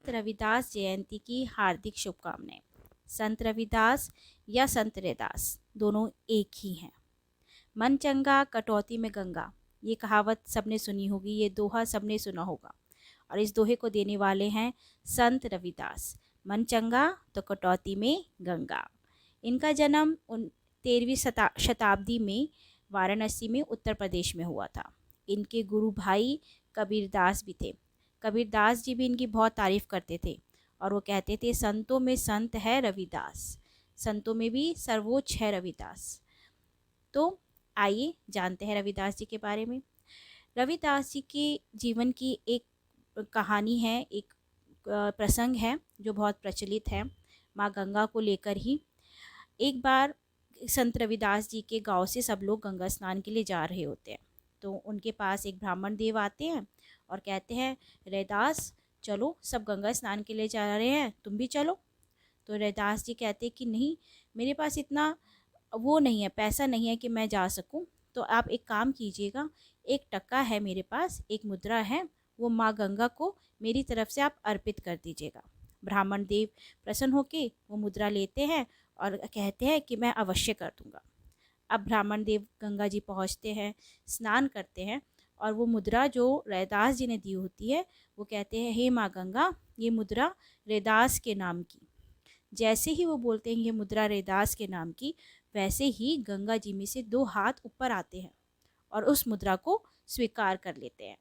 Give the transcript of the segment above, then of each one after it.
संत रविदास जयंती की हार्दिक शुभकामनाएं। संत रविदास या संत रैदास दोनों एक ही हैं। मन चंगा कटौती में गंगा, ये कहावत सबने सुनी होगी, ये दोहा सबने सुना होगा। और इस दोहे को देने वाले हैं संत रविदास। मन चंगा तो कटौती में गंगा। इनका जन्म 13वीं शताब्दी में वाराणसी में उत्तर प्रदेश में हुआ था। इनके गुरु भाई कबीरदास भी थे। कबीरदास जी भी इनकी बहुत तारीफ़ करते थे और वो कहते थे संतों में संत है रविदास, संतों में भी सर्वोच्च है रविदास। तो आइए जानते हैं रविदास जी के बारे में। रविदास जी के जीवन की एक कहानी है, एक प्रसंग है जो बहुत प्रचलित है माँ गंगा को लेकर ही। एक बार संत रविदास जी के गांव से सब लोग गंगा स्नान के लिए जा रहे होते हैं, तो उनके पास एक ब्राह्मण देव आते हैं और कहते हैं रैदास चलो, सब गंगा स्नान के लिए जा रहे हैं, तुम भी चलो। तो रैदास जी कहते हैं कि नहीं, मेरे पास इतना वो नहीं है, पैसा नहीं है कि मैं जा सकूं। तो आप एक काम कीजिएगा, एक टका है मेरे पास, एक मुद्रा है, वो माँ गंगा को मेरी तरफ से आप अर्पित कर दीजिएगा। ब्राह्मण देव प्रसन्न होके वो मुद्रा लेते हैं और कहते हैं कि मैं अवश्य कर दूंगा। अब ब्राह्मण देव गंगा जी पहुंचते हैं, स्नान करते हैं और वो मुद्रा जो रैदास जी ने दी होती है, वो कहते हैं हे माँ गंगा, ये मुद्रा रैदास के नाम की। जैसे ही वो बोलते हैं ये मुद्रा रैदास के नाम की, वैसे ही गंगा जी में से 2 हाथ ऊपर आते हैं और उस मुद्रा को स्वीकार कर लेते हैं।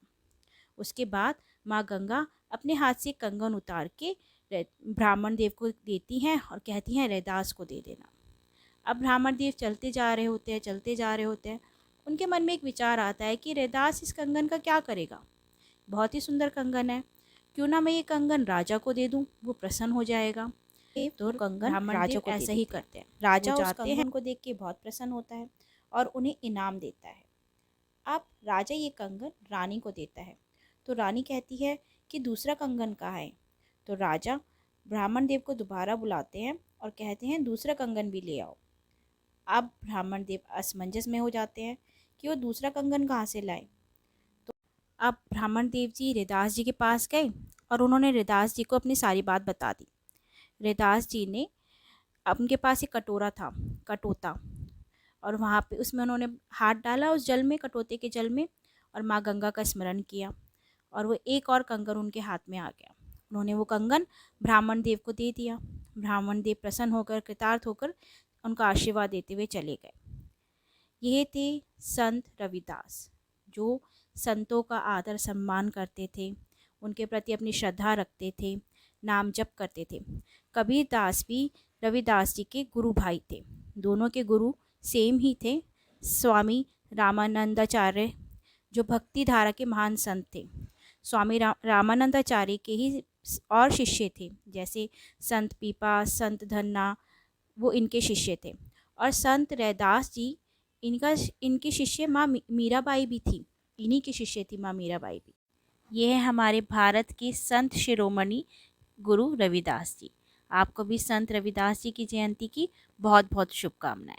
उसके बाद माँ गंगा अपने हाथ से कंगन उतार के ब्राह्मण देव को देती हैं और कहती हैं रैदास को दे देना। अब ब्राह्मण देव चलते जा रहे होते हैं। उनके मन में एक विचार आता है कि रैदास इस कंगन का क्या करेगा, बहुत ही सुंदर कंगन है, क्यों ना मैं ये कंगन राजा को दे दूं, वो प्रसन्न हो जाएगा। तो कंगन राजा को ऐसा ही करते हैं। राजा उस कंगन को देख के बहुत प्रसन्न होता है और उन्हें इनाम देता है। अब राजा ये कंगन रानी को देता है, तो रानी कहती है कि दूसरा कंगन कहाँ है। तो राजा ब्राह्मण देव को दोबारा बुलाते हैं और कहते हैं दूसरा कंगन भी ले आओ। अब ब्राह्मण देव असमंजस में हो जाते हैं कि वो दूसरा कंगन कहाँ से लाए। तो अब ब्राह्मण देव जी रैदास जी के पास गए और उन्होंने रैदास जी को अपनी सारी बात बता दी। रैदास जी ने, उनके पास एक कटोरा था, कटोता, और वहाँ पे उसमें उन्होंने हाथ डाला उस जल में, कटोते के जल में, और माँ गंगा का स्मरण किया और वो एक और कंगन उनके हाथ में आ गया। उन्होंने वो कंगन ब्राह्मण देव को दे दिया। ब्राह्मण देव प्रसन्न होकर, कृतार्थ होकर उनका आशीर्वाद देते हुए चले गए। ये थे संत रविदास, जो संतों का आदर सम्मान करते थे, उनके प्रति अपनी श्रद्धा रखते थे, नाम जप करते थे। कबीरदास भी रविदास जी के गुरु भाई थे। दोनों के गुरु सेम ही थे, स्वामी रामानंदाचार्य, जो भक्ति धारा के महान संत थे। स्वामी रामानंदाचार्य के ही और शिष्य थे, जैसे संत पीपा, संत धन्ना, वो इनके शिष्य थे। और संत रैदास जी, इनकी शिष्य माँ मीराबाई भी थी, इन्हीं की शिष्य थी माँ मीराबाई भी। ये है हमारे भारत के संत शिरोमणि गुरु रविदास जी। आपको भी संत रविदास जी की जयंती की बहुत बहुत शुभकामनाएं।